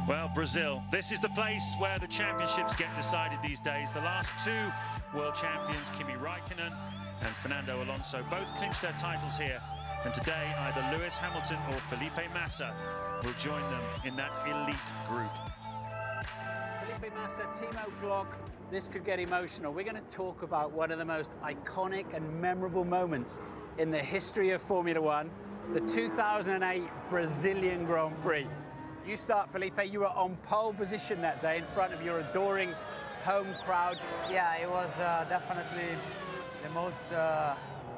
Well, Brazil, this is the place where the championships get decided these days. The last two world champions, Kimi Räikkönen and Fernando Alonso, both clinched their titles here. And today, either Lewis Hamilton or Felipe Massa will join them in that elite group. Felipe Massa, Timo, Glock, this could get emotional. We're going to talk about one of the most iconic and memorable moments in the history of Formula One, the 2008 Brazilian Grand Prix. You start, Felipe. You were on pole position that day in front of your adoring home crowd. Yeah, it was definitely the most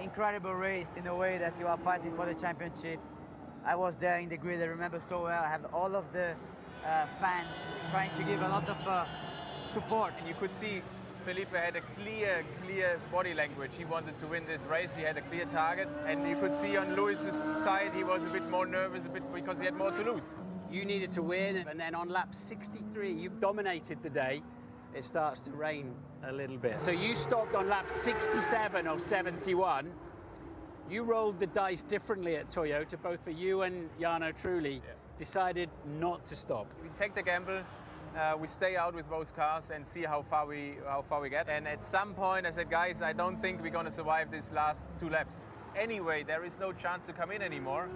incredible race in a way that you are fighting for the championship. I was there in the grid, I remember so well. I have all of the fans trying to give a lot of support. You could see Felipe had a clear body language. He wanted to win this race. He had a clear target. And you could see on Lewis's side, he was a bit more nervous, because he had more to lose. You needed to win, and then on lap 63, you've dominated the day. It starts to rain a little bit. So you stopped on lap 67 of 71. You rolled the dice differently at Toyota, both for you and Jarno Trulli. Yeah. Decided not to stop. We take the gamble. We stay out with both cars and see how far we get. And at some point, I said, guys, I don't think we're going to survive these last two laps. Anyway, there is no chance to come in anymore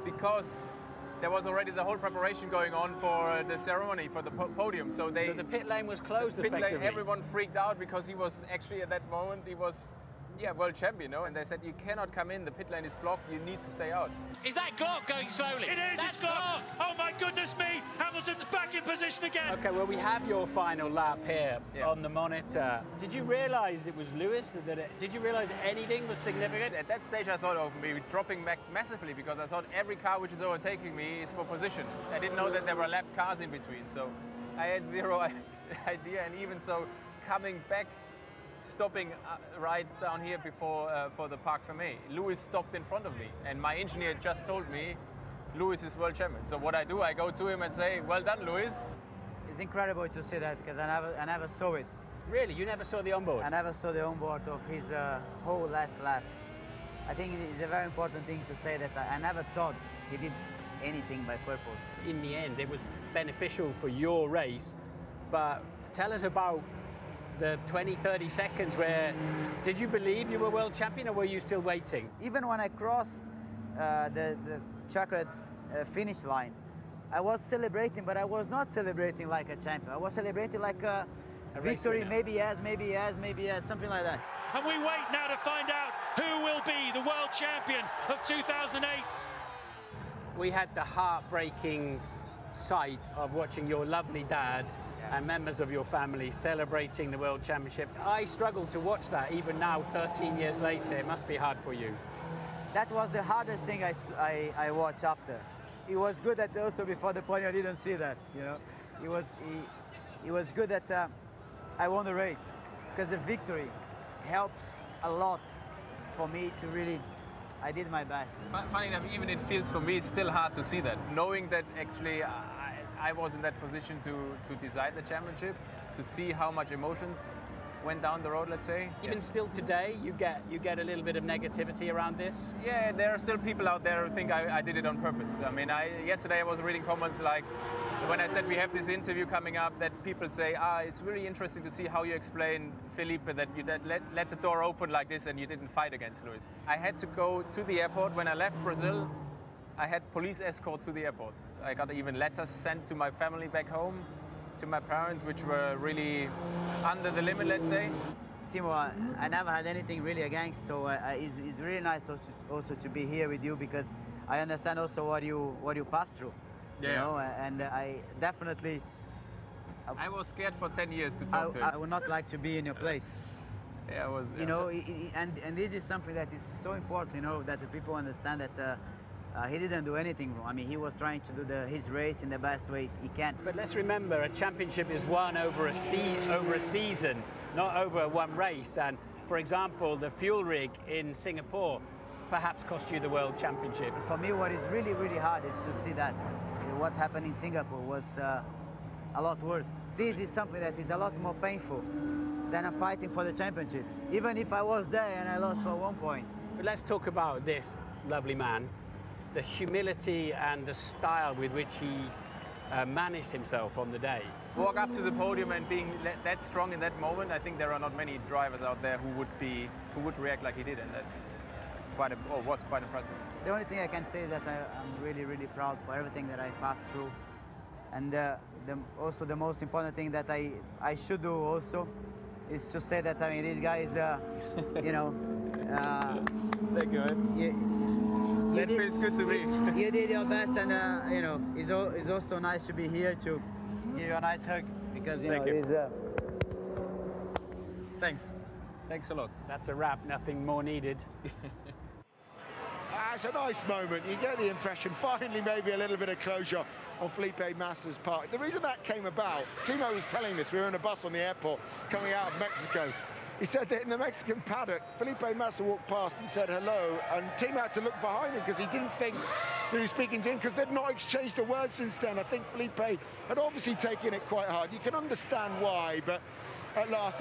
because there was already the whole preparation going on for the ceremony, for the podium. So the pit lane was closed effectively. Lane, everyone freaked out because he was actually at that moment, he was, world champion, And they said, you cannot come in, the pit lane is blocked, you need to stay out. Is that Glock going slowly? It is, it's Glock! Oh my goodness me, Hamilton's back in position again. Okay, well, we have your final lap here on the monitor. Did you realise it was Lewis that did it? Did you realise anything was significant? At that stage, I thought of maybe dropping back massively because I thought every car which is overtaking me is for position. I didn't know that there were lap cars in between, so I had zero idea. And even so, coming back, stopping right down here before for the Parc Fermé, Lewis stopped in front of me, and my engineer just told me Lewis is world champion. So what I do, I go to him and say, well done, Lewis. It's incredible to see that because I never saw it. Really? You never saw the onboard? I never saw the onboard of his whole last lap. I think it's a very important thing to say that I never thought he did anything by purpose. In the end, it was beneficial for your race, but tell us about the 20, 30 seconds where, did you believe you were world champion or were you still waiting? Even when I crossed the checkered finish line, I was celebrating, but I was not celebrating like a champion. I was celebrating like a victory, maybe yes, maybe yes, maybe yes, something like that. And we wait now to find out who will be the world champion of 2008. We had the heartbreaking sight of watching your lovely dad and members of your family celebrating the World Championship. I struggled to watch that even now, 13 years later. It must be hard for you. That was the hardest thing I watched after. It was good that also before the podium I didn't see that, It was good that I won the race because the victory helps a lot for me to really, I did my best. Funny enough, even it feels for me, it's still hard to see that. Knowing that actually I was in that position to decide the championship, to see how much emotions went down the road, let's say. Even still today, you get a little bit of negativity around this? Yeah, there are still people out there who think I did it on purpose. I mean, yesterday I was reading comments like, when I said we have this interview coming up, that people say, it's really interesting to see how you explain, Felipe, that you let the door open like this and you didn't fight against Lewis. I had to go to the airport. When I left Brazil, I had police escort to the airport. I got even letters sent to my family back home, to my parents, which were really under the limit, let's say. Timo, I never had anything really against, so it's really nice also to be here with you because I understand also what you passed through. And I definitely... I was scared for 10 years to talk to him. I would not like to be in your place. Yeah, I was... and this is something that is so important, that the people understand that he didn't do anything wrong. I mean, he was trying to do his race in the best way he can. But let's remember, a championship is won over a season, not over one race. And for example, the fuel rig in Singapore perhaps cost you the World Championship. For me, what is really, really hard is to see that what's happened in Singapore was a lot worse. This is something that is a lot more painful than fighting for the championship, even if I was there and I lost for 1 point. But let's talk about this lovely man, the humility and the style with which he manage himself on the day. Walk up to the podium and being that strong in that moment, I think there are not many drivers out there who would react like he did, and that's was quite impressive. The only thing I can say is that I'm really, really proud for everything that I passed through, and also the most important thing that I should do also is to say that, I mean, these guys, you know, Thank you, man. That feels good to me. You did your best, and you know, it's also nice to be here to give you a nice hug, because you know, Thanks a lot. That's a wrap, nothing more needed. It's a nice moment. You get the impression, finally, maybe a little bit of closure on Felipe Massa's part. The reason that came about, Timo was telling this, we were in a bus on the airport coming out of Mexico. He said that in the Mexican paddock, Felipe Massa walked past and said hello, and Timo had to look behind him because he didn't think that he was speaking to him, because they'd not exchanged a word since then. I think Felipe had obviously taken it quite hard. You can understand why, but at last,